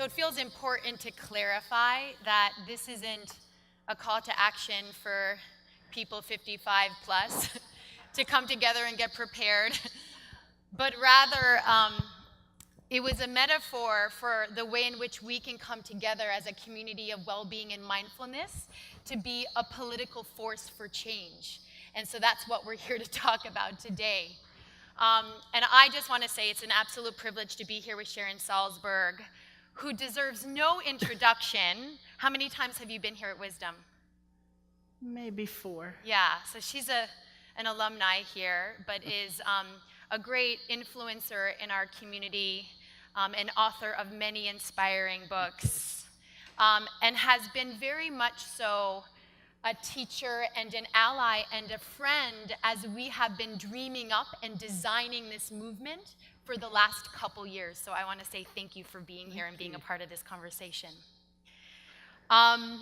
So it feels important to clarify that this isn't a call to action for people 55 plus to come together and get prepared, but rather it was a metaphor for the way in which we can come together as a community of well-being and mindfulness to be a political force for change. And so that's what we're here to talk about today. And I just want to say it's an absolute privilege to be here with Sharon Salzberg, who deserves no introduction. How many times have you been here at Wisdom? Maybe 4. Yeah, so she's an alumni here, but is a great influencer in our community, an author of many inspiring books, and has been very much so a teacher and an ally and a friend as we have been dreaming up and designing this movement for the last couple years. So I want to say thank you for being here and being a part of this conversation. I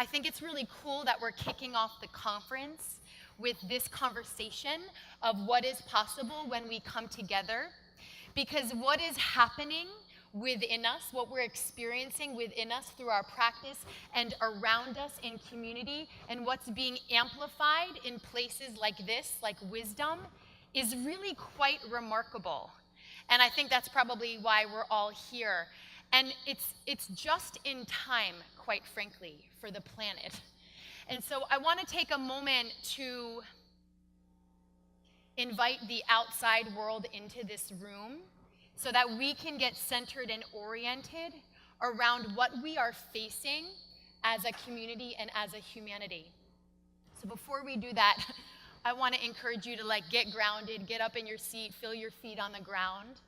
think it's really cool that we're kicking off the conference with this conversation of what is possible when we come together, because what is happening within us, what we're experiencing within us through our practice and around us in community, and what's being amplified in places like this, like Wisdom, is really quite remarkable. And I think that's probably why we're all here. And it's just in time, quite frankly, for the planet. And so I want to take a moment to invite the outside world into this room so that we can get centered and oriented around what we are facing as a community and as a humanity. So before we do that, I want to encourage you to get grounded, get up in your seat, feel your feet on the ground,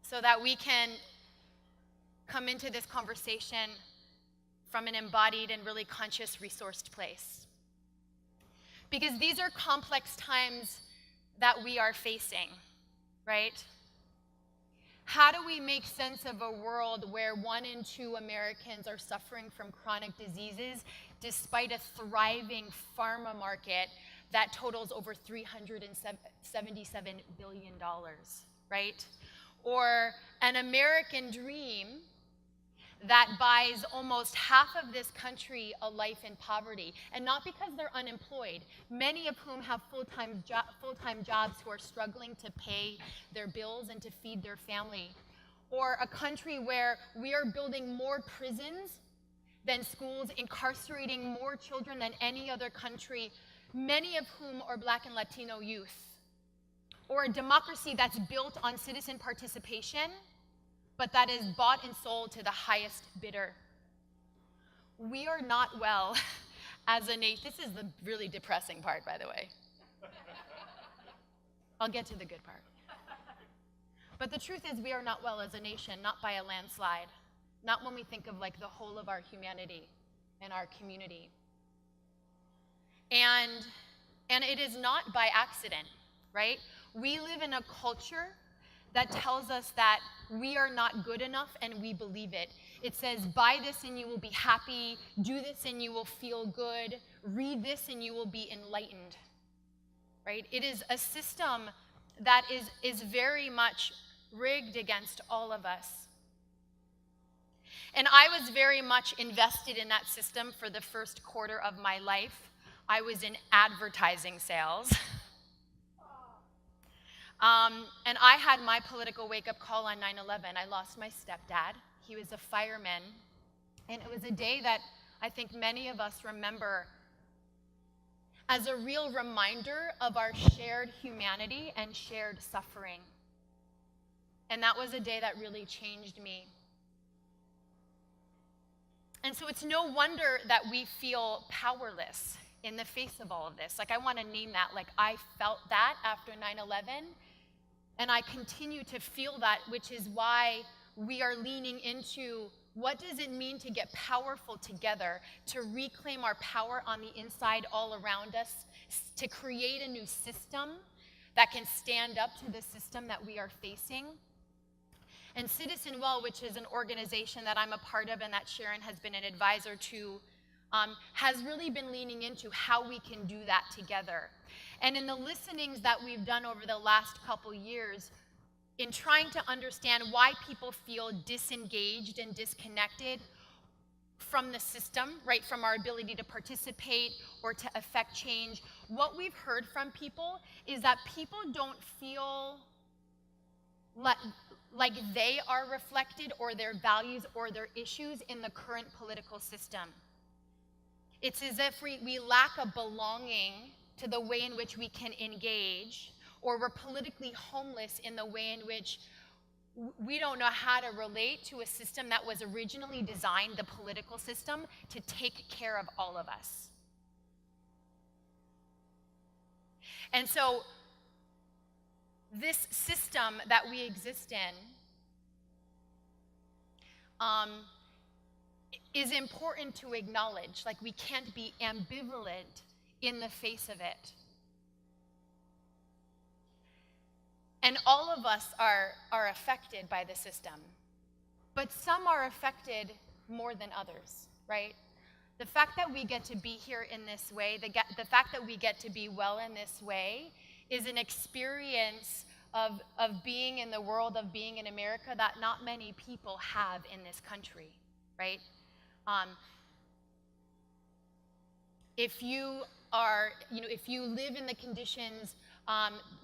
so that we can come into this conversation from an embodied and really conscious, resourced place. Because these are complex times that we are facing, right? How do we make sense of a world where 1 in 2 Americans are suffering from chronic diseases despite a thriving pharma market that totals over $377 billion, right? Or an American dream that buys almost half of this country a life in poverty, and not because they're unemployed, many of whom have full-time jobs who are struggling to pay their bills and to feed their family. Or a country where we are building more prisons than schools, incarcerating more children than any other country, many of whom are Black and Latino youth. Or a democracy that's built on citizen participation, but that is bought and sold to the highest bidder. We are not well as a nation. This is the really depressing part, by the way. I'll get to the good part. But the truth is, we are not well as a nation, not by a landslide, not when we think of the whole of our humanity and our community. And it is not by accident, right? We live in a culture that tells us that we are not good enough, and we believe it. It says, buy this and you will be happy, do this and you will feel good, read this and you will be enlightened, right? It is a system that is very much rigged against all of us. And I was very much invested in that system for the first quarter of my life. I was in advertising sales. And I had my political wake-up call on 9/11. I lost my stepdad. He was a fireman. And it was a day that I think many of us remember as a real reminder of our shared humanity and shared suffering. And that was a day that really changed me. And so it's no wonder that we feel powerless in the face of all of this. I want to name that. I felt that after 9/11. And I continue to feel that, which is why we are leaning into what does it mean to get powerful together, to reclaim our power on the inside all around us, to create a new system that can stand up to the system that we are facing. And Citizen Well, which is an organization that I'm a part of and that Sharon has been an advisor to, has really been leaning into how we can do that together. And in the listenings that we've done over the last couple years, in trying to understand why people feel disengaged and disconnected from the system, right, from our ability to participate or to affect change, what we've heard from people is that people don't feel like they are reflected or their values or their issues in the current political system. It's as if we lack a belonging to the way in which we can engage, or we're politically homeless in the way in which we don't know how to relate to a system that was originally designed, the political system, to take care of all of us. And so this system that we exist in is important to acknowledge. Like, we can't be ambivalent in the face of it. And all of us are affected by the system. But some are affected more than others, right? The fact that we get to be here in this way, the fact that we get to be well in this way, is an experience of being in the world, of being in America, that not many people have in this country, right? If you live in the conditions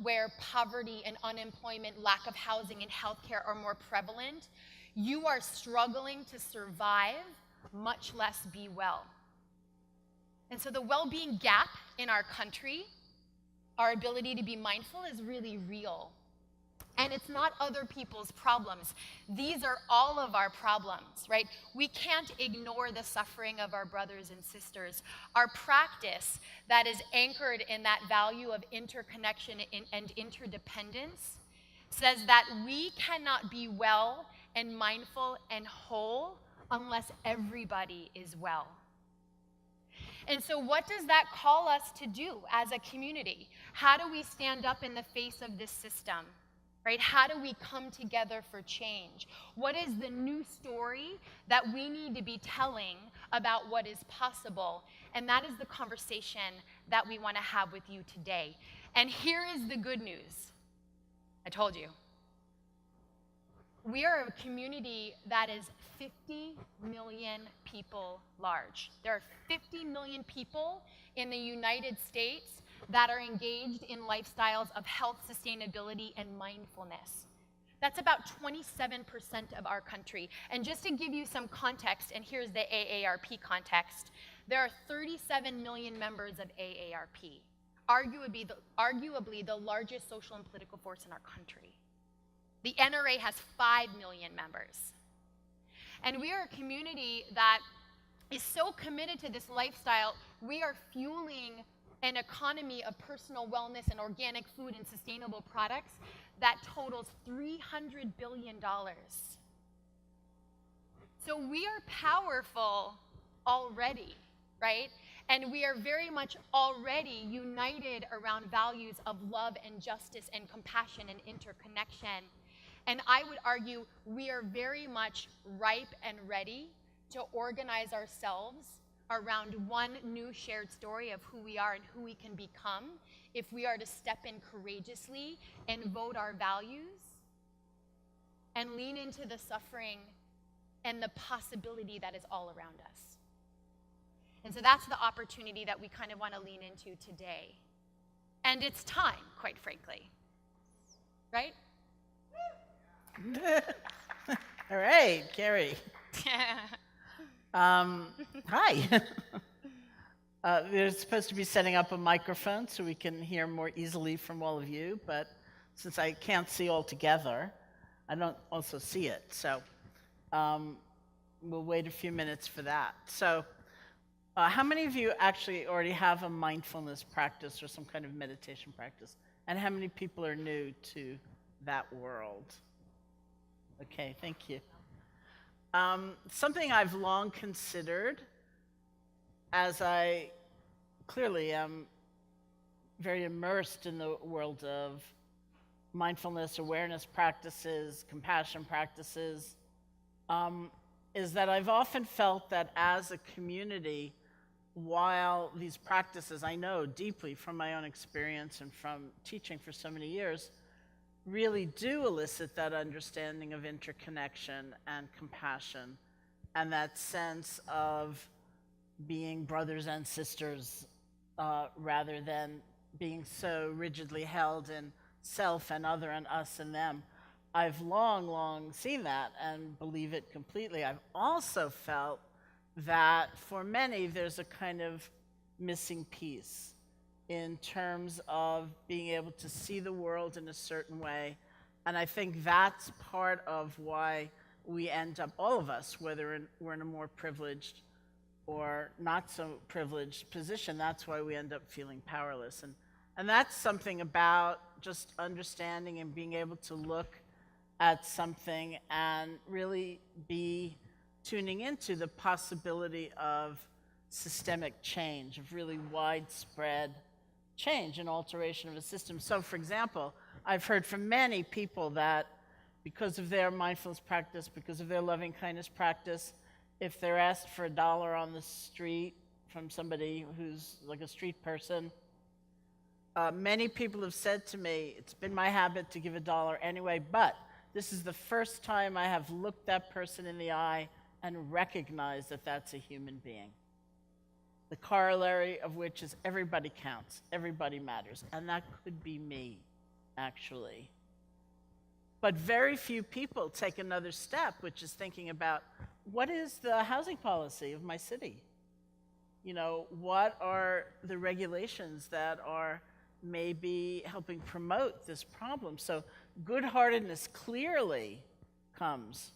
where poverty and unemployment, lack of housing and healthcare are more prevalent, you are struggling to survive, much less be well. And so the well-being gap in our country, our ability to be mindful, is really real. And it's not other people's problems. These are all of our problems, right? We can't ignore the suffering of our brothers and sisters. Our practice that is anchored in that value of interconnection and interdependence says that we cannot be well and mindful and whole unless everybody is well. And so what does that call us to do as a community? How do we stand up in the face of this system? Right? How do we come together for change? What is the new story that we need to be telling about what is possible? And that is the conversation that we want to have with you today. And here is the good news. I told you. We are a community that is 50 million people large. There are 50 million people in the United States that are engaged in lifestyles of health, sustainability, and mindfulness. That's about 27% of our country. And just to give you some context, and here's the AARP context, there are 37 million members of AARP, arguably the largest social and political force in our country. The NRA has 5 million members. And we are a community that is so committed to this lifestyle, we are fueling an economy of personal wellness and organic food and sustainable products that totals $300 billion. So we are powerful already, right? And we are very much already united around values of love and justice and compassion and interconnection. And I would argue we are very much ripe and ready to organize ourselves around one new shared story of who we are and who we can become if we are to step in courageously and vote our values and lean into the suffering and the possibility that is all around us. And so that's the opportunity that we kind of want to lean into today. And it's time, quite frankly. Right? All right, Kerri. Hi. We're supposed to be setting up a microphone so we can hear more easily from all of you, but since I can't see all together, I don't also see it. So we'll wait a few minutes for that. So how many of you actually already have a mindfulness practice or some kind of meditation practice? And how many people are new to that world? Okay, thank you. Something I've long considered, as I clearly am very immersed in the world of mindfulness, awareness practices, compassion practices, is that I've often felt that as a community, while these practices, I know deeply from my own experience and from teaching for so many years, really do elicit that understanding of interconnection and compassion and that sense of being brothers and sisters rather than being so rigidly held in self and other and us and them. I've long, long seen that and believe it completely. I've also felt that for many there's a kind of missing piece in terms of being able to see the world in a certain way. And I think that's part of why we end up, all of us, whether we're in a more privileged or not so privileged position, that's why we end up feeling powerless. And that's something about just understanding and being able to look at something and really be tuning into the possibility of systemic change, of really widespread change and alteration of a system. So, for example, I've heard from many people that because of their mindfulness practice, because of their loving kindness practice, if they're asked for $1 on the street from somebody who's like a street person, many people have said to me, it's been my habit to give $1 anyway, but this is the first time I have looked that person in the eye and recognized that that's a human being. The corollary of which is everybody counts, everybody matters, and that could be me, actually. But very few people take another step, which is thinking about, what is the housing policy of my city? You know, what are the regulations that are maybe helping promote this problem? So good-heartedness clearly comes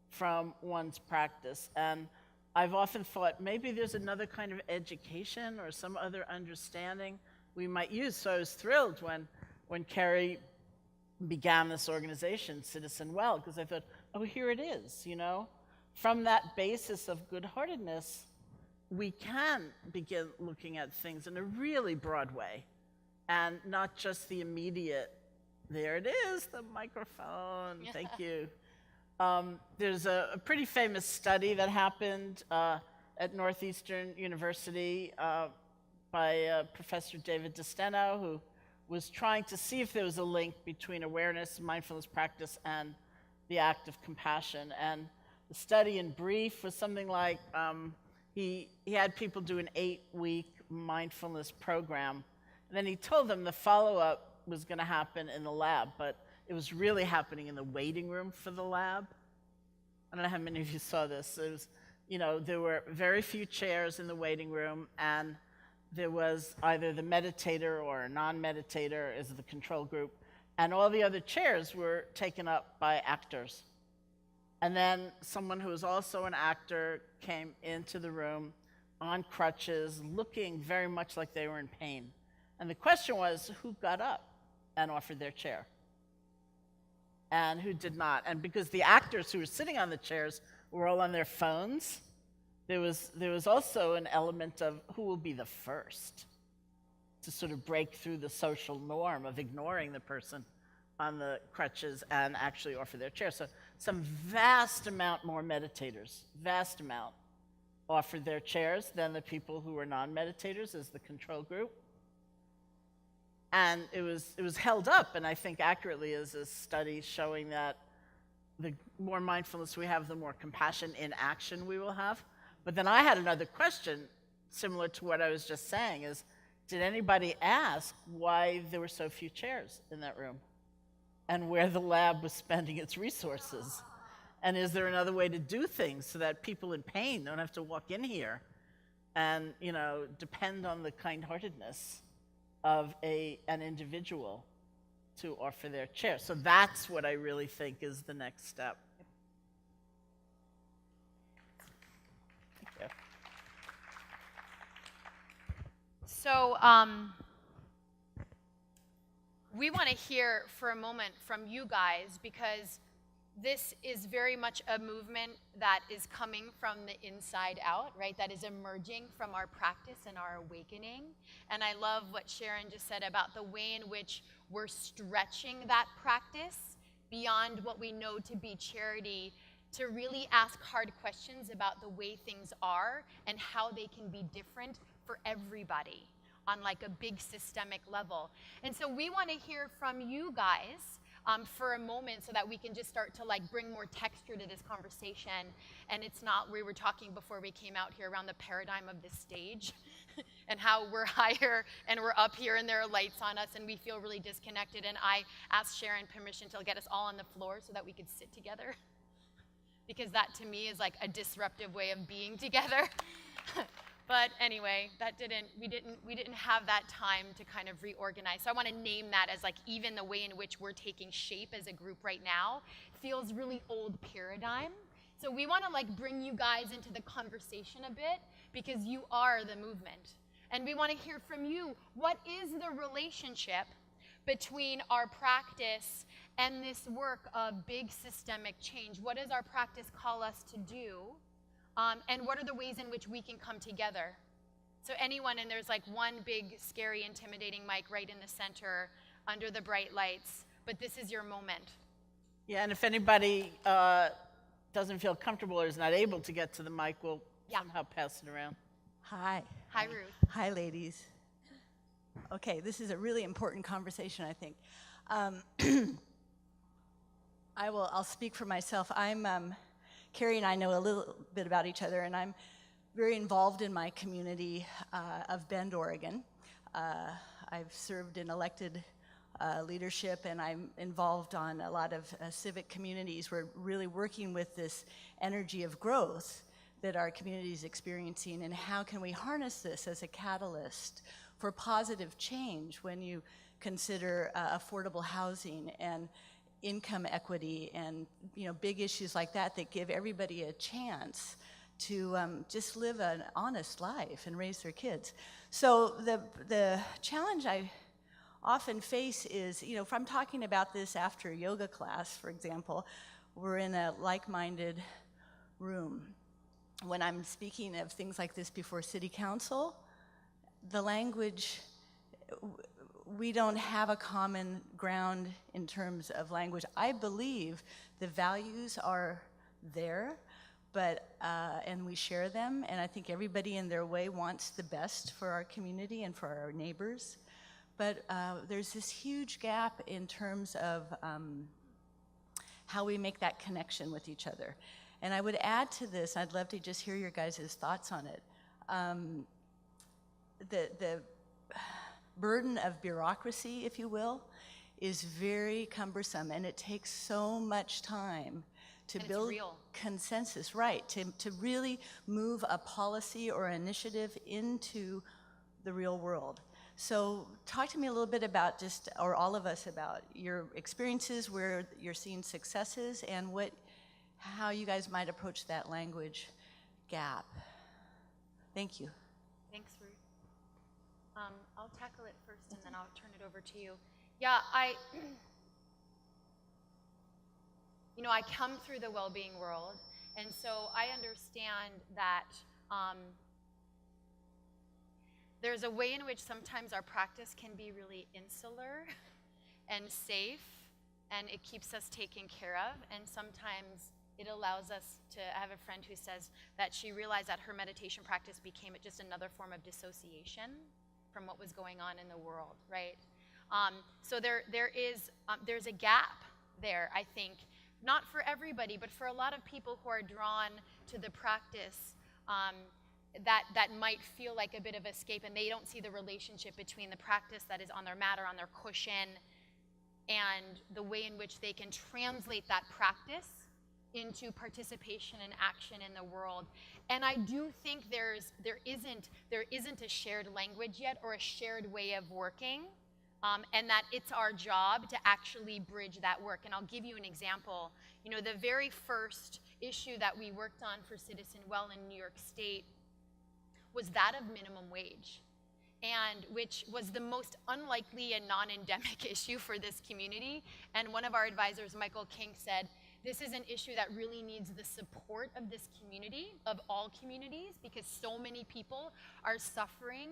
from one's practice. And I've often thought maybe there's another kind of education or some other understanding we might use. So I was thrilled when Kerri began this organization, Citizen Well, because I thought, oh, here it is, you know? From that basis of good-heartedness, we can begin looking at things in a really broad way and not just the immediate, there it is, the microphone, thank you. There's a pretty famous study that happened at Northeastern University by Professor David DeSteno, who was trying to see if there was a link between awareness, mindfulness practice, and the act of compassion. And the study in brief was something like he had people do an 8-week mindfulness program. And then he told them the follow-up was going to happen in the lab, but it was really happening in the waiting room for the lab. I don't know how many of you saw this. It was, you know, there were very few chairs in the waiting room, and there was either the meditator or a non-meditator as the control group, and all the other chairs were taken up by actors. And then someone who was also an actor came into the room on crutches, looking very much like they were in pain. And the question was, who got up and offered their chair? And who did not? And because the actors who were sitting on the chairs were all on their phones, there was also an element of who will be the first to sort of break through the social norm of ignoring the person on the crutches and actually offer their chair. So some vast amount more meditators, vast amount, offered their chairs than the people who were non-meditators as the control group. And it was held up, and I think accurately, as a study showing that the more mindfulness we have, the more compassion in action we will have. But then I had another question, similar to what I was just saying, is did anybody ask why there were so few chairs in that room? And where the lab was spending its resources? And is there another way to do things so that people in pain don't have to walk in here and, you know, depend on the kind-heartedness of an individual to offer their chair? So that's what I really think is the next step. Thank you. So we want to hear for a moment from you guys, because this is very much a movement that is coming from the inside out, right? That is emerging from our practice and our awakening. And I love what Sharon just said about the way in which we're stretching that practice beyond what we know to be charity to really ask hard questions about the way things are and how they can be different for everybody on like a big systemic level. And so we want to hear from you guys for a moment so that we can just start to like bring more texture to this conversation. And it's not, we were talking before we came out here around the paradigm of this stage and how we're higher and we're up here and there are lights on us and we feel really disconnected. And I asked Sharon permission to get us all on the floor so that we could sit together. Because that to me is like a disruptive way of being together. But anyway, we didn't have that time to kind of reorganize. So I want to name that as like even the way in which we're taking shape as a group right now feels really old paradigm. So we want to like bring you guys into the conversation a bit because you are the movement. And we want to hear from you, what is the relationship between our practice and this work of big systemic change? What does our practice call us to do? And what are the ways in which we can come together? So anyone, and there's like one big, scary, intimidating mic right in the center under the bright lights, but this is your moment. Yeah, and if anybody doesn't feel comfortable or is not able to get to the mic, we'll somehow pass it around. Hi. Hi, Ruth. Hi, ladies. Okay, this is a really important conversation, I think. I'll speak for myself. Kerri and I know a little bit about each other, and I'm very involved in my community of Bend, Oregon. I've served in elected leadership, and I'm involved on a lot of civic communities. We're really working with this energy of growth that our community is experiencing, and how can we harness this as a catalyst for positive change when you consider affordable housing and income equity and big issues like that give everybody a chance to just live an honest life and raise their kids. So the challenge I often face is, if I'm talking about this after a yoga class, for example, we're in a like-minded room. When I'm speaking of things like this before city council, the language, we don't have a common ground in terms of language. I believe the values are there, but and we share them, and I think everybody in their way wants the best for our community and for our neighbors. But there's this huge gap in terms of how we make that connection with each other. And I would add to this, I'd love to just hear your guys' thoughts on it. The burden of bureaucracy, if you will, is very cumbersome, and it takes so much time to build consensus, right, to really move a policy or initiative into the real world. So talk to me a little bit about or all of us, about your experiences where you're seeing successes and how you guys might approach that language gap. Thank you. Thanks, Ruth. I'll tackle it first and then I'll turn it over to you. Yeah, I come through the well-being world, and so I understand that there's a way in which sometimes our practice can be really insular and safe, and it keeps us taken care of, and sometimes it allows us to have a friend who says that she realized that her meditation practice became just another form of dissociation from what was going on in the world, right? So there's a gap there, I think, not for everybody, but for a lot of people who are drawn to the practice that might feel like a bit of escape, and they don't see the relationship between the practice that is on their mat or on their cushion and the way in which they can translate that practice into participation and action in the world. And I do think there isn't a shared language yet or a shared way of working, and that it's our job to actually bridge that work. And I'll give you an example. The very first issue that we worked on for Citizen Well in New York State was that of minimum wage, and which was the most unlikely and non-endemic issue for this community. And one of our advisors, Michael King, said, this is an issue that really needs the support of this community, of all communities, because so many people are suffering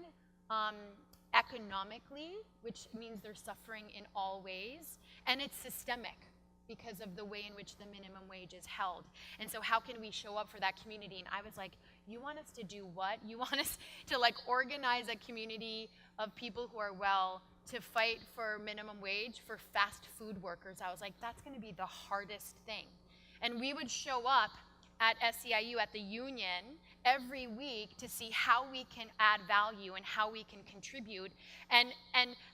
economically, which means they're suffering in all ways, and it's systemic. because of the way in which the minimum wage is held. And so how can we show up for that community? And I was like, you want us to do what? You want us to like organize a community of people who are well to fight for minimum wage for fast food workers? I was like, that's going to be the hardest thing. And we would show up at SEIU, at the union, every week to see how we can add value and how we can contribute. And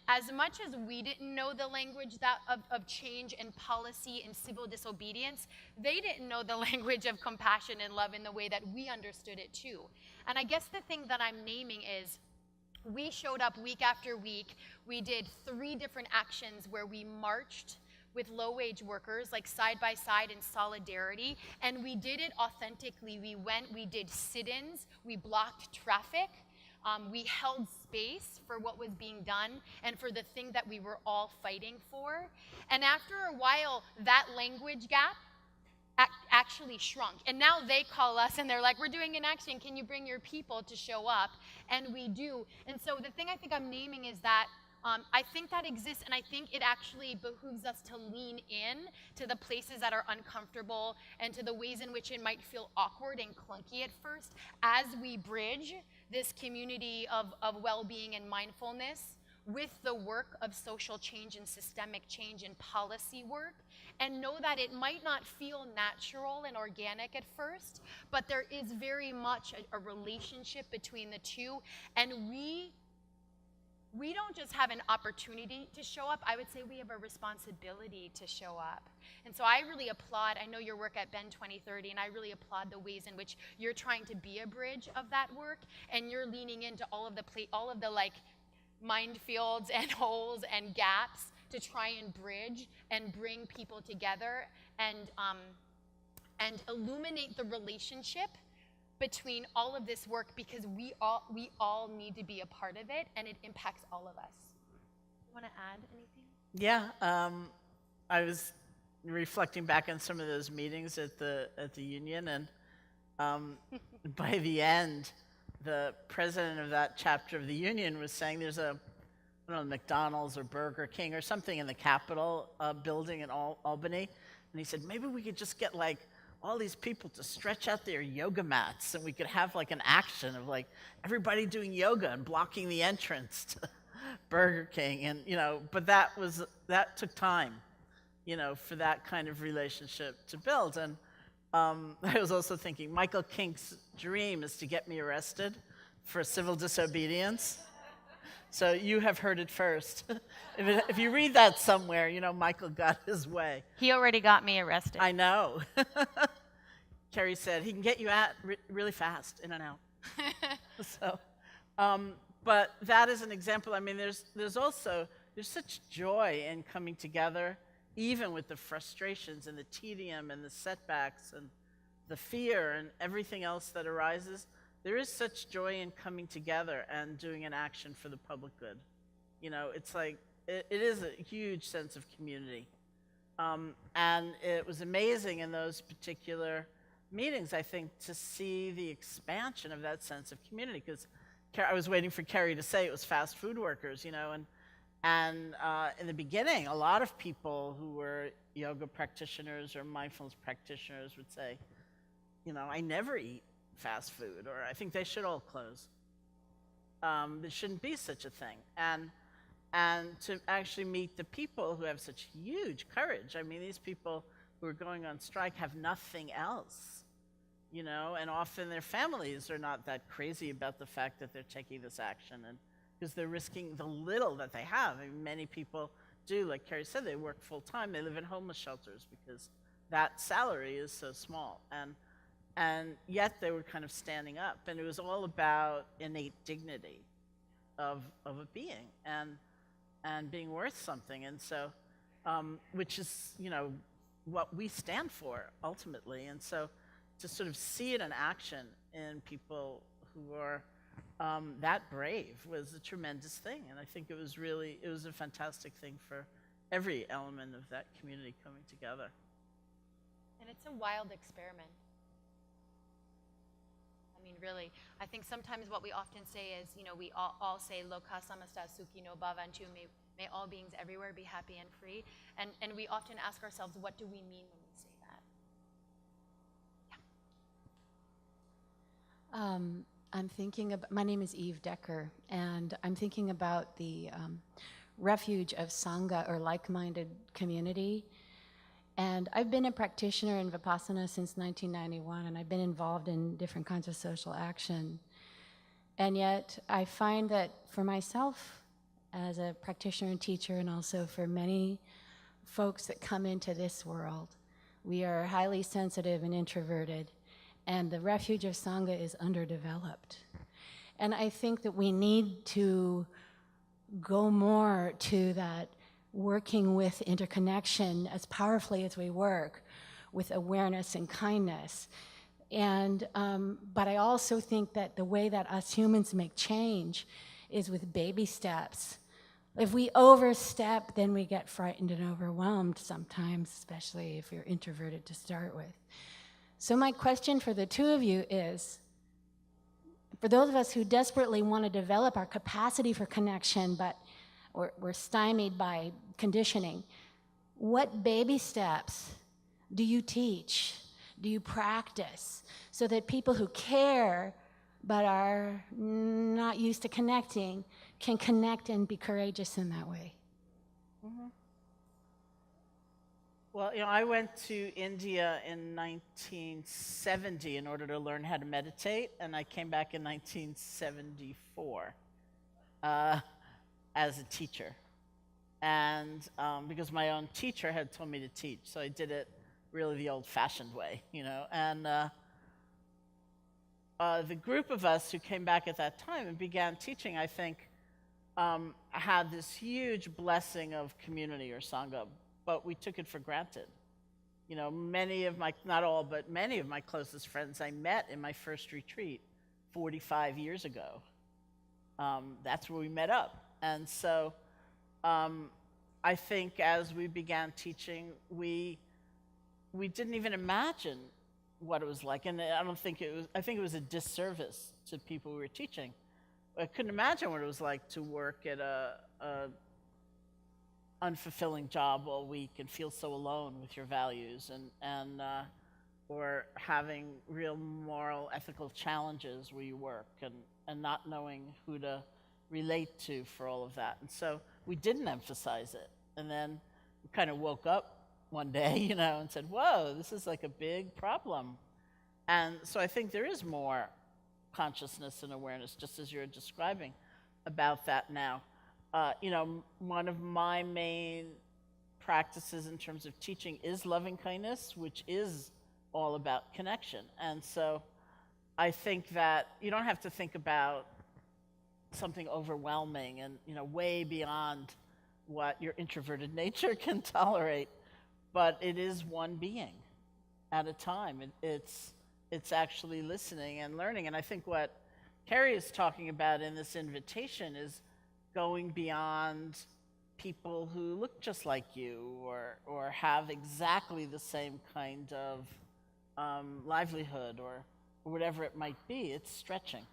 as much as we didn't know the language of change and policy and civil disobedience, they didn't know the language of compassion and love in the way that we understood it too. And I guess the thing that I'm naming is, we showed up week after week. We did 3 different actions where we marched with low-wage workers, like side by side in solidarity, and we did it authentically. We did sit-ins, we blocked traffic, we held space for what was being done and for the thing that we were all fighting for. And after a while, that language gap actually shrunk. And now they call us and they're like, we're doing an action, can you bring your people to show up? And we do. And so the thing I think I'm naming is that I think that exists, and I think it actually behooves us to lean in to the places that are uncomfortable and to the ways in which it might feel awkward and clunky at first as we bridge this community of well-being and mindfulness with the work of social change and systemic change and policy work, and know that it might not feel natural and organic at first, but there is very much a relationship between the two, and we don't just have an opportunity to show up, I would say we have a responsibility to show up. And so I really applaud, I know your work at Bend 2030, and I really applaud the ways in which you're trying to be a bridge of that work, and you're leaning into all of the like minefields and holes and gaps to try and bridge and bring people together and illuminate the relationship between all of this work, because we all need to be a part of it, and it impacts all of us. You want to add anything? Yeah, I was reflecting back on some of those meetings at the union, and by the end, the president of that chapter of the union was saying there's I don't know, McDonald's or Burger King or something in the Capitol building in Albany, and he said maybe we could just get like all these people to stretch out their yoga mats, and we could have like an action of like everybody doing yoga and blocking the entrance to Burger King, and but that took time, for that kind of relationship to build. And I was also thinking Michael Kink's dream is to get me arrested for civil disobedience. So you have heard it first. If you read that somewhere, Michael got his way. He already got me arrested. I know. Kerri said he can get you out really fast, in and out. So, but that is an example. I mean, there's such joy in coming together, even with the frustrations and the tedium and the setbacks and the fear and everything else that arises. There is such joy in coming together and doing an action for the public good. It's like, it is a huge sense of community. And it was amazing in those particular meetings, I think, to see the expansion of that sense of community, because I was waiting for Kerri to say it was fast food workers, and in the beginning, a lot of people who were yoga practitioners or mindfulness practitioners would say, I never eat fast food, or I think they should all close. There shouldn't be such a thing. And to actually meet the people who have such huge courage. I mean, these people who are going on strike have nothing else, and often their families are not that crazy about the fact that they're taking this action, and because they're risking the little that they have. I mean, many people do, like Kerri said, they work full time, they live in homeless shelters because that salary is so small. And yet they were kind of standing up, and it was all about innate dignity of a being and being worth something. And so, which is, what we stand for ultimately. And so to sort of see it in action in people who are that brave was a tremendous thing. And I think it was a fantastic thing for every element of that community coming together. And it's a wild experiment. I mean, really, I think sometimes what we often say is, we all say, Loka samasta sukhi no bhavantu, May all beings everywhere be happy and free. And we often ask ourselves, what do we mean when we say that? I'm thinking about, my name is Eve Decker, and I'm thinking about the refuge of Sangha, or like-minded community. And I've been a practitioner in Vipassana since 1991, and I've been involved in different kinds of social action. And yet I find that for myself as a practitioner and teacher, and also for many folks that come into this world, we are highly sensitive and introverted, and the refuge of Sangha is underdeveloped. And I think that we need to go more to that working with interconnection as powerfully as we work with awareness and kindness. And but I also think that the way that us humans make change is with baby steps. If we overstep, then we get frightened and overwhelmed sometimes, especially if you're introverted to start with. So my question for the two of you is, for those of us who desperately want to develop our capacity for connection, but we're stymied by conditioning, what baby steps do you teach? Do you practice so that people who care but are not used to connecting can connect and be courageous in that way? Mm-hmm. Well, I went to India in 1970 in order to learn how to meditate, and I came back in 1974 as a teacher. And because my own teacher had told me to teach, so I did it really the old-fashioned way, And the group of us who came back at that time and began teaching, I think, had this huge blessing of community or Sangha, but we took it for granted. Many of my, not all, but many of my closest friends I met in my first retreat 45 years ago. That's where we met up. And so I think as we began teaching, we didn't even imagine what it was like. And I think it was a disservice to people we were teaching. I couldn't imagine what it was like to work at a unfulfilling job all week and feel so alone with your values, and or having real moral, ethical challenges where you work, and not knowing who to relate to for all of that. And so we didn't emphasize it. And then we kind of woke up one day, and said, whoa, this is like a big problem. And so I think there is more consciousness and awareness, just as you're describing, about that now. One of my main practices in terms of teaching is loving kindness, which is all about connection. And so I think that you don't have to think about something overwhelming and way beyond what your introverted nature can tolerate, but it is one being at a time. It's actually listening and learning. And I think what Kerri is talking about in this invitation is going beyond people who look just like you or have exactly the same kind of livelihood or whatever it might be. It's stretching.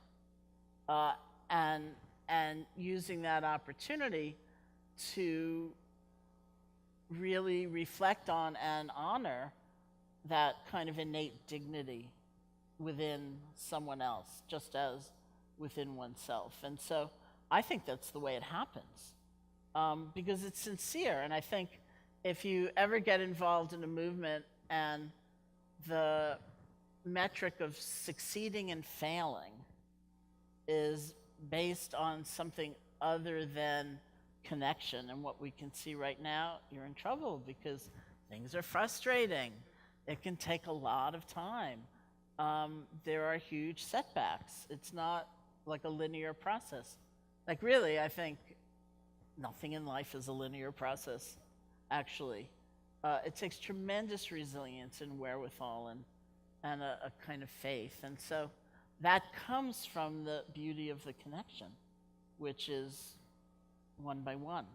And using that opportunity to really reflect on and honor that kind of innate dignity within someone else, just as within oneself. And so I think that's the way it happens, because it's sincere. And I think if you ever get involved in a movement and the metric of succeeding and failing is based on something other than connection, and what we can see right now, you're in trouble, because things are frustrating. It can take a lot of time. There are huge setbacks. It's not like a linear process. Like really, I think nothing in life is a linear process, actually. It takes tremendous resilience and wherewithal and a kind of faith. And so that comes from the beauty of the connection, which is one by one,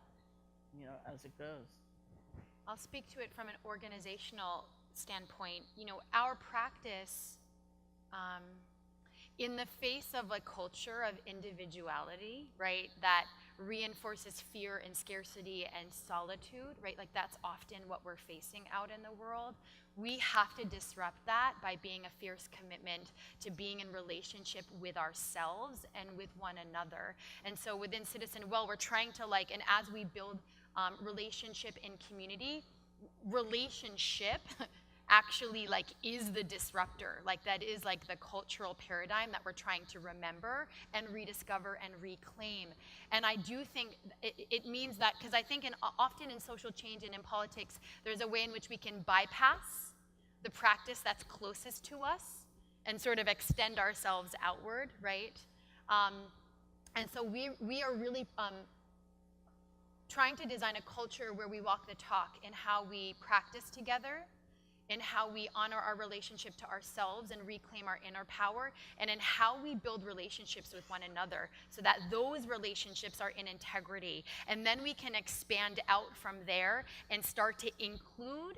as it goes. I'll speak to it from an organizational standpoint. Our practice, in the face of a culture of individuality, right, that reinforces fear and scarcity and solitude, right? Like that's often what we're facing out in the world. We have to disrupt that by being a fierce commitment to being in relationship with ourselves and with one another. And so within Citizen Well, we're trying to like, and as we build relationship in community, relationship actually like is the disruptor. Like that is like the cultural paradigm that we're trying to remember and rediscover and reclaim. And I do think it means that, because I think often in social change and in politics, there's a way in which we can bypass the practice that's closest to us and sort of extend ourselves outward, right? And so we are really trying to design a culture where we walk the talk in how we practice together, in how we honor our relationship to ourselves and reclaim our inner power, and in how we build relationships with one another so that those relationships are in integrity. And then we can expand out from there and start to include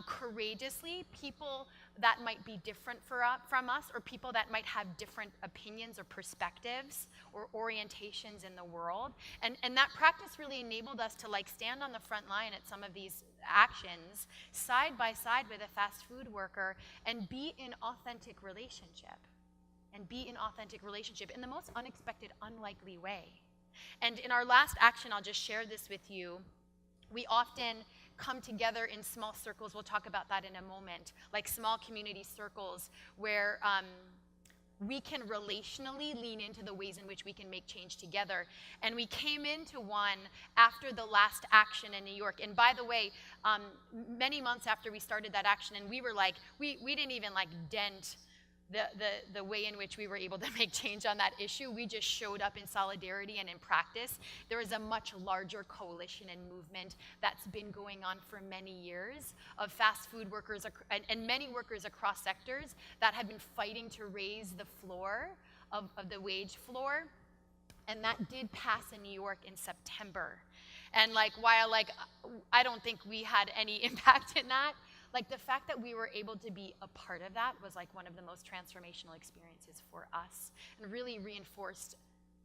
courageously people that might be different from us, or people that might have different opinions or perspectives or orientations in the world. And that practice really enabled us to like stand on the front line at some of these actions side by side with a fast food worker and be in authentic relationship. And be in authentic relationship in the most unexpected, unlikely way. And in our last action, I'll just share this with you, we often come together in small circles. We'll talk about that in a moment, like small community circles where we can relationally lean into the ways in which we can make change together. And we came into one after the last action in New York. And by the way, many months after we started that action, and we were like, we didn't even like dent the way in which we were able to make change on that issue. We just showed up in solidarity and in practice. There is a much larger coalition and movement that's been going on for many years of fast food workers and many workers across sectors that have been fighting to raise the floor of the wage floor. And that did pass in New York in September. And like, while like, I don't think we had any impact in that, like the fact that we were able to be a part of that was like one of the most transformational experiences for us, and really reinforced,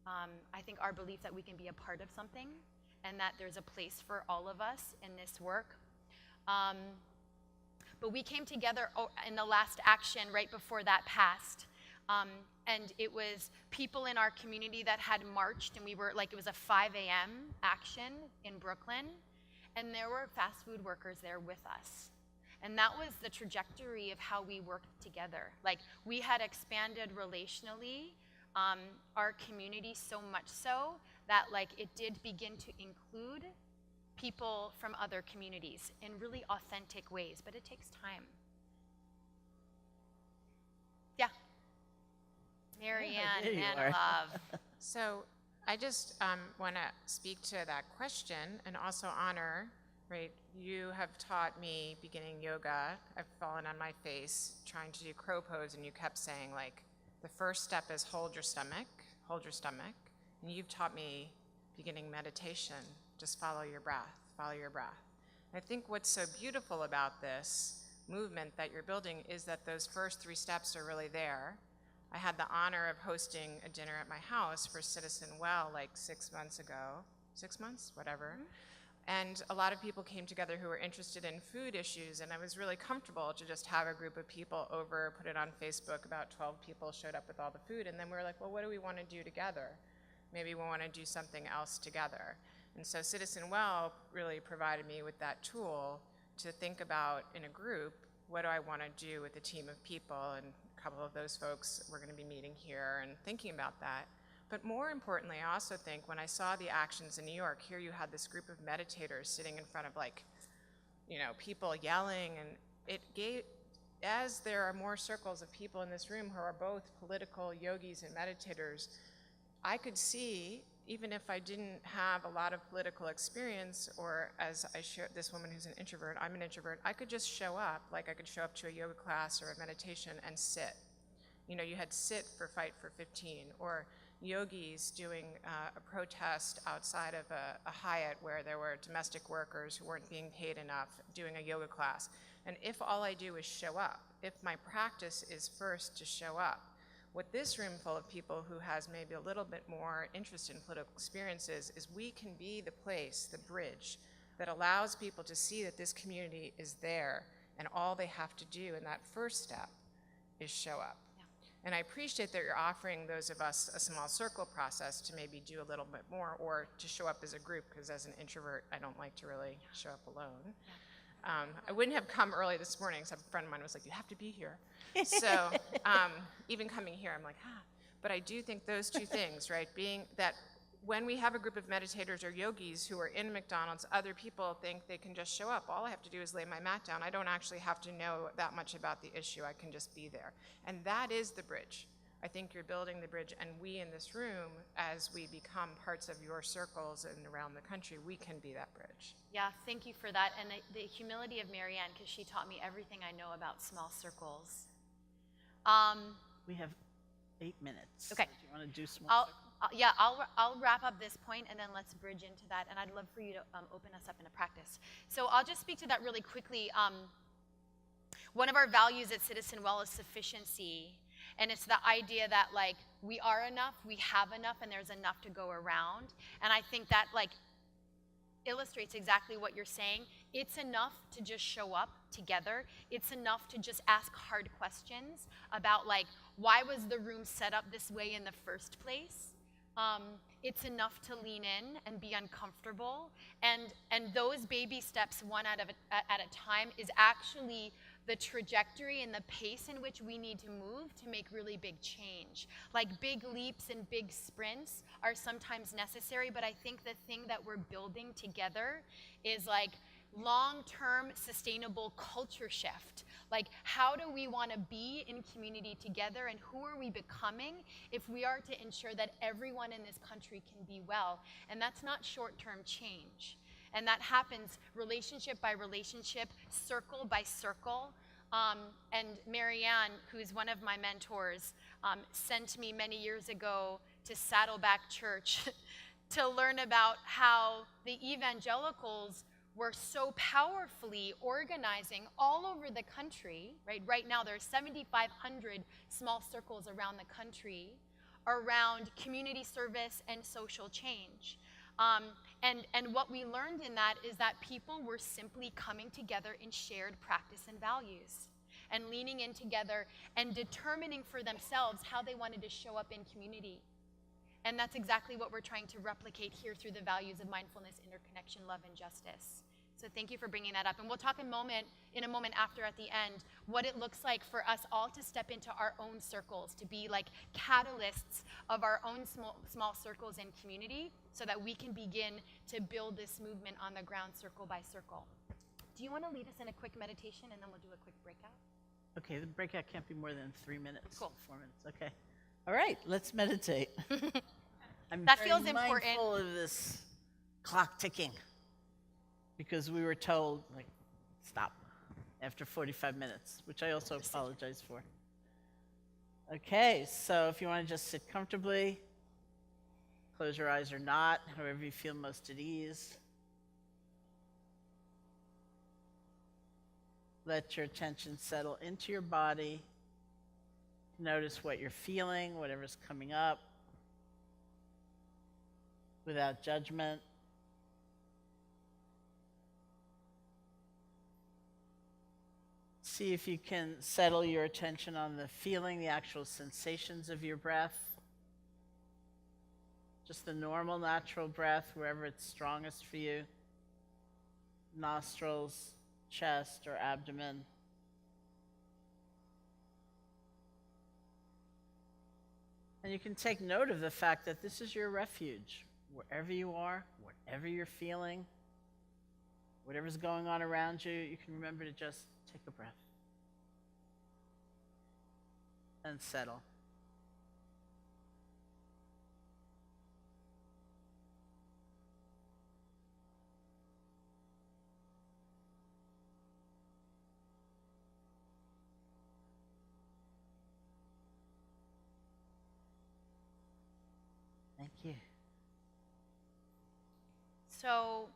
I think, our belief that we can be a part of something and that there's a place for all of us in this work. But we came together in the last action right before that passed. And it was people in our community that had marched, and we were like, it was a 5 a.m. action in Brooklyn, and there were fast food workers there with us. And that was the trajectory of how we worked together. Like, we had expanded relationally our community so much so that like it did begin to include people from other communities in really authentic ways, but it takes time. Yeah. Marianne there you and are. Love. So I just want to speak to that question and also honor, right? You have taught me beginning yoga. I've fallen on my face trying to do crow pose, and you kept saying like, the first step is hold your stomach. And you've taught me beginning meditation, just follow your breath, follow your breath. I think what's so beautiful about this movement that you're building is that those first 3 steps are really there. I had the honor of hosting a dinner at my house for Citizen Well like 6 months ago. 6 months? Whatever. Mm-hmm. And a lot of people came together who were interested in food issues, and I was really comfortable to just have a group of people over, put it on Facebook. About 12 people showed up with all the food, and then we were like, well, what do we want to do together? Maybe we want to do something else together. And so Citizen Well really provided me with that tool to think about in a group, what do I want to do with a team of people? And a couple of those folks we're going to be meeting here and thinking about that. But more importantly, I also think when I saw the actions in New York, here you had this group of meditators sitting in front of like, you know, people yelling, and it gave, as there are more circles of people in this room who are both political yogis and meditators, I could see, even if I didn't have a lot of political experience, or as I shared, this woman who's an introvert, I'm an introvert, I could just show up, like I could show up to a yoga class or a meditation and sit. You know, you had sit for Fight for 15, or yogis doing a protest outside of a Hyatt where there were domestic workers who weren't being paid enough doing a yoga class. And if all I do is show up, if my practice is first to show up, What this room full of people who has maybe a little bit more interest in political experiences is we can be the place, the bridge, that allows people to see that this community is there, and all they have to do in that first step is show up. Yeah. And I appreciate that you're offering those of us a small circle process to maybe do a little bit more, or to show up as a group, because as an introvert, I don't like to really show up alone. I wouldn't have come early this morning, except a friend of mine was like, you have to be here. So even coming here, I'm like, But I do think those two things, right, being that when we have a group of meditators or yogis who are in McDonald's, other people think they can just show up. All I have to do is lay my mat down. I don't actually have to know that much about the issue. I can just be there. And that is the bridge. I think you're building the bridge, and we in this room, as we become parts of your circles and around the country, we can be that bridge. Yeah, thank you for that. And the humility of Marianne, because she taught me everything I know about small circles. We have 8 minutes. Okay. Do you want to do small circles? I'll wrap up this point, and then let's bridge into that. And I'd love for you to open us up into practice. So I'll just speak to that really quickly. One of our values at Citizen Well is sufficiency. And it's the idea that, like, we are enough, we have enough, and there's enough to go around. And I think that, like, illustrates exactly what you're saying. It's enough to just show up together. It's enough to just ask hard questions about, like, why was the room set up this way in the first place? It's enough to lean in and be uncomfortable. And those baby steps, one at a time, is actually the trajectory and the pace in which we need to move to make really big change. Like, big leaps and big sprints are sometimes necessary, but I think the thing that we're building together is, like, long-term sustainable culture shift. Like, how do we want to be in community together, and who are we becoming if we are to ensure that everyone in this country can be well? And that's not short-term change. And that happens relationship by relationship, circle by circle. And Marianne, who's one of my mentors, sent me many years ago to Saddleback Church to learn about how the evangelicals were so powerfully organizing all over the country, right? Right now, there are 7,500 small circles around the country around community service and social change. And what we learned in that is that people were simply coming together in shared practice and values, and leaning in together and determining for themselves how they wanted to show up in community. And that's exactly what we're trying to replicate here through the values of mindfulness, interconnection, love, and justice. So thank you for bringing that up. And we'll talk in a moment after, at the end, what it looks like for us all to step into our own circles, to be like catalysts of our own small circles in community, so that we can begin to build this movement on the ground, circle by circle. Do you want to lead us in a quick meditation, and then we'll do a quick breakout? Okay, the breakout can't be more than 3 minutes. Cool. 4 minutes, okay. All right, let's meditate. I'm That very feels important. mindful of this clock ticking, because we were told, like, stop after 45 minutes, which I also apologize for. Okay, so if you want to just sit comfortably, close your eyes or not, however you feel most at ease. Let your attention settle into your body. Notice what you're feeling, whatever's coming up, without judgment. See if you can settle your attention on the feeling, the actual sensations of your breath. Just the normal, natural breath, wherever it's strongest for you. Nostrils, chest, or abdomen. And you can take note of the fact that this is your refuge. Wherever you are, whatever you're feeling, whatever's going on around you, you can remember to just take a breath and settle. Thank you. So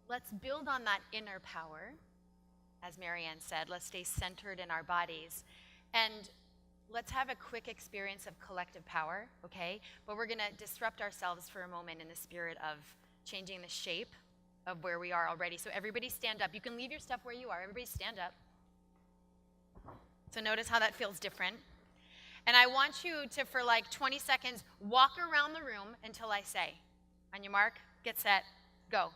let's build on that inner power. As Marianne said, let's stay centered in our bodies. And let's have a quick experience of collective power, okay? But we're gonna disrupt ourselves for a moment in the spirit of changing the shape of where we are already. So everybody stand up. You can leave your stuff where you are. Everybody stand up. So notice how that feels different. And I want you to, for like 20 seconds, walk around the room until I say. On your mark, get set, go.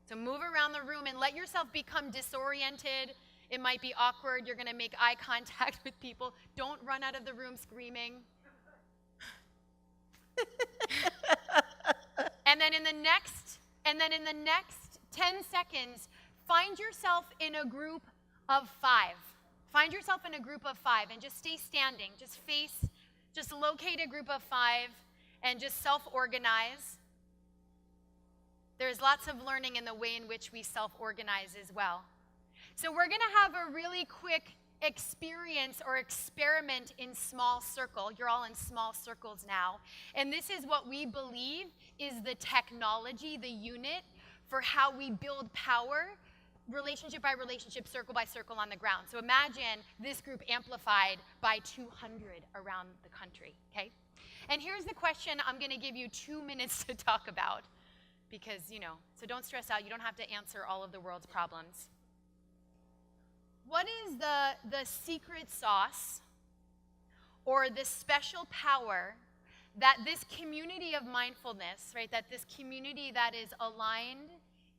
So move around the room and let yourself become disoriented. It might be awkward. You're gonna make eye contact with people. Don't run out of the room screaming. And then in the next 10 seconds, find yourself in a group of 5. Find yourself in a group of 5 and just stay standing. Just locate a group of 5 and just self-organize. There's lots of learning in the way in which we self-organize as well. So we're gonna have a really quick experience or experiment in small circle. You're all in small circles now. And this is what we believe is the technology, the unit for how we build power, relationship by relationship, circle by circle on the ground. So imagine this group amplified by 200 around the country, okay? And here's the question I'm gonna give you 2 minutes to talk about because, so don't stress out. You don't have to answer all of the world's problems. What is the secret sauce or the special power that this community of mindfulness, right, that this community that is aligned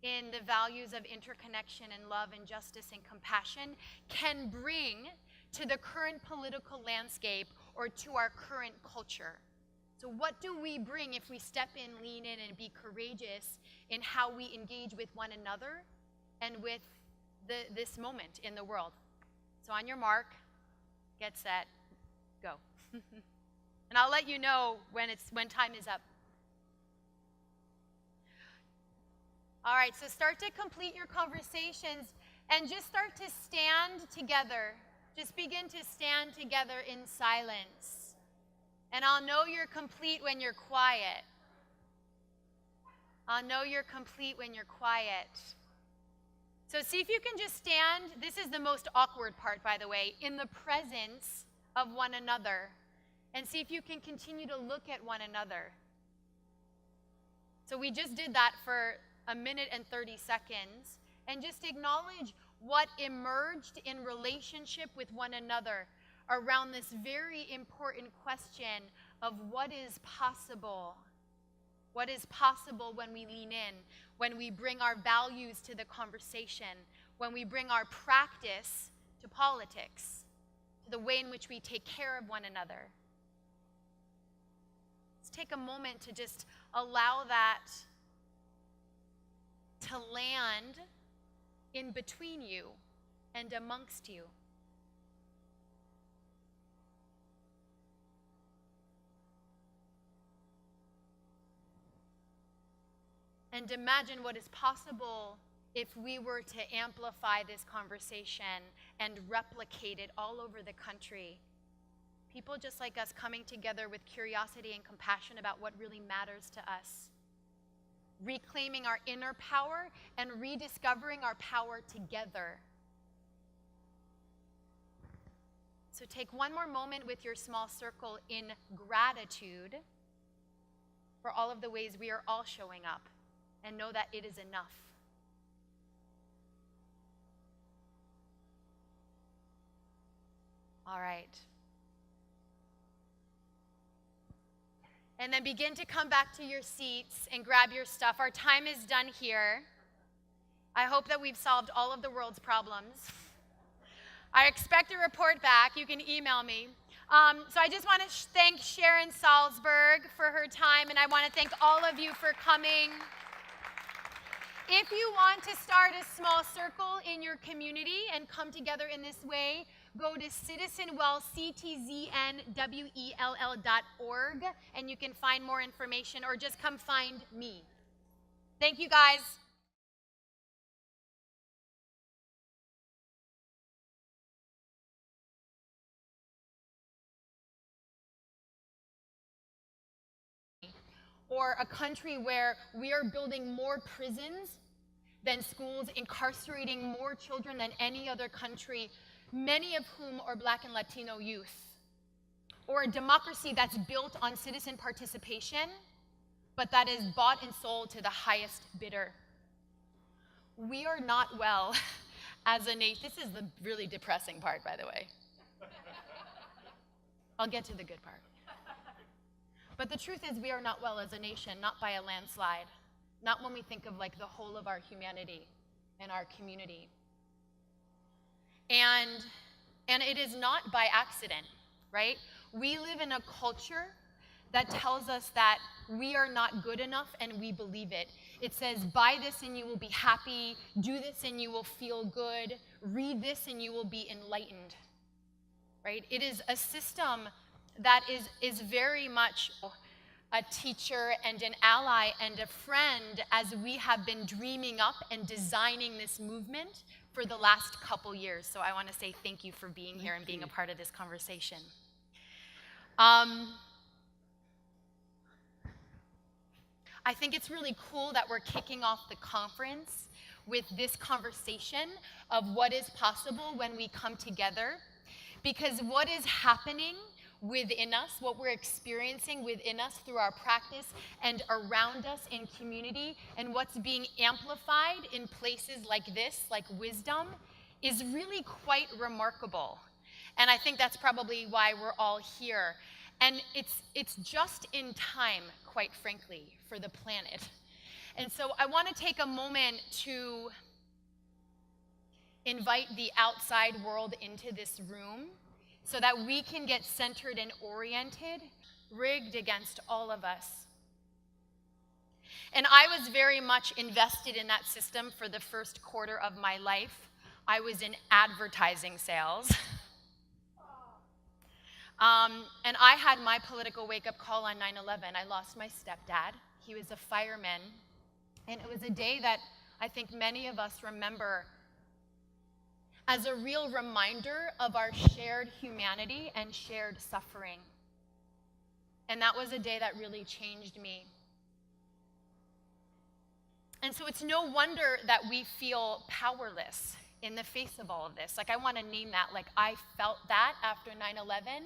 in the values of interconnection and love and justice and compassion can bring to the current political landscape or to our current culture? So what do we bring if we step in, lean in, and be courageous in how we engage with one another and with this moment in the world? So on your mark, get set, go. And I'll let you know when time is up. All right, so start to complete your conversations and just start to stand together. Just begin to stand together in silence. And I'll know you're complete when you're quiet. I'll know you're complete when you're quiet. So see if you can just stand. This is the most awkward part, by the way, in the presence of one another. And see if you can continue to look at one another. So we just did that for 1 minute and 30 seconds. And just acknowledge what emerged in relationship with one another around this very important question of what is possible. What is possible when we lean in, when we bring our values to the conversation, when we bring our practice to politics, to the way in which we take care of one another. Let's take a moment to just allow that to land in between you and amongst you. And imagine what is possible if we were to amplify this conversation and replicate it all over the country. People just like us coming together with curiosity and compassion about what really matters to us. Reclaiming our inner power and rediscovering our power together. So take one more moment with your small circle in gratitude for all of the ways we are all showing up. And know that it is enough. All right. And then begin to come back to your seats and grab your stuff. Our time is done here. I hope that we've solved all of the world's problems. I expect a report back. You can email me. So I just want to thank Sharon Salzberg for her time, and I want to thank all of you for coming. If you want to start a small circle in your community and come together in this way, go to citizenwell.org and you can find more information, or just come find me. Thank you, guys. Or a country where we are building more prisons than schools, incarcerating more children than any other country, many of whom are Black and Latino youth. or a democracy that's built on citizen participation, but that is bought and sold to the highest bidder. We are not well as a nation. This is the really depressing part, by the way. I'll get to the good part. But the truth is, we are not well as a nation, not by a landslide, not when we think of like the whole of our humanity and our community. And it is not by accident, right? We live in a culture that tells us that we are not good enough, and we believe it. It says, buy this and you will be happy, do this and you will feel good, read this and you will be enlightened, right? It is a system that is very much a teacher and an ally and a friend as we have been dreaming up and designing this movement for the last couple years. So I want to say thank you for being here and being a part of this conversation. I think it's really cool that we're kicking off the conference with this conversation of what is possible when we come together, because what is happening within us, what we're experiencing within us through our practice and around us in community, and what's being amplified in places like this, like wisdom, is really quite remarkable. And I think that's probably why we're all here. And it's just in time, quite frankly, for the planet. And so I want to take a moment to invite the outside world into this room so that we can get centered and oriented, rigged against all of us. And I was very much invested in that system for the first quarter of my life. I was in advertising sales. And I had my political wake-up call on 9/11. I lost my stepdad. He was a fireman. And it was a day that I think many of us remember as a real reminder of our shared humanity and shared suffering. And that was a day that really changed me. And so it's no wonder that we feel powerless in the face of all of this. Like, I want to name that. Like, I felt that after 9/11,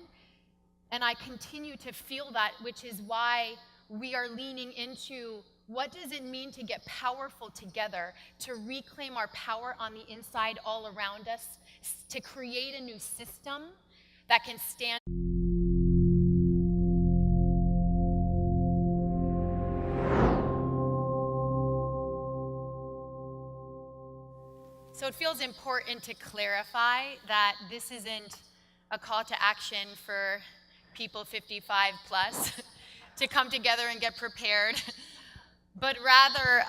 and I continue to feel that, which is why we are leaning into what does it mean to get powerful together, to reclaim our power on the inside all around us, to create a new system that can stand. So it feels important to clarify that this isn't a call to action for people 55 plus to come together and get prepared, but rather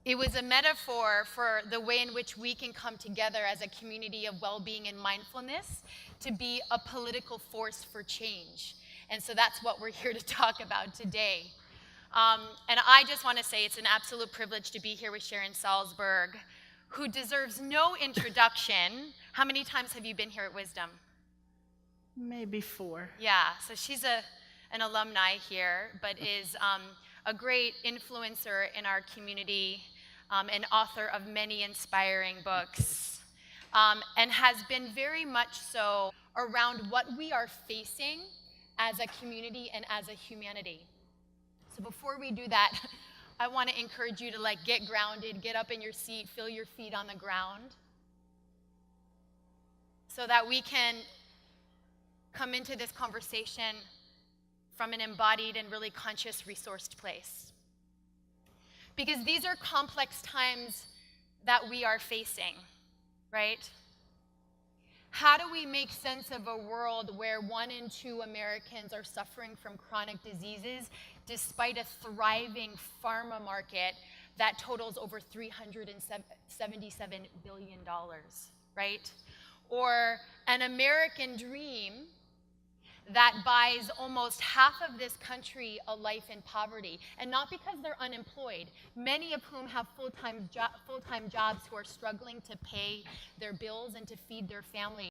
it was a metaphor for the way in which we can come together as a community of well-being and mindfulness to be a political force for change. And so that's what we're here to talk about today. And I just want to say it's an absolute privilege to be here with Sharon Salzberg, who deserves no introduction. How many times have you been here at Wisdom? Maybe 4. Yeah, so she's an alumni here, but is a great influencer in our community, and author of many inspiring books, and has been very much so around what we are facing as a community and as a humanity. So before we do that, I want to encourage you to get grounded, get up in your seat, feel your feet on the ground, so that we can come into this conversation from an embodied and really conscious, resourced place. Because these are complex times that we are facing, right? How do we make sense of a world where 1 in 2 Americans are suffering from chronic diseases despite a thriving pharma market that totals over $377 billion, right? Or an American dream that buys almost half of this country a life in poverty, and not because they're unemployed, many of whom have full-time jobs who are struggling to pay their bills and to feed their family.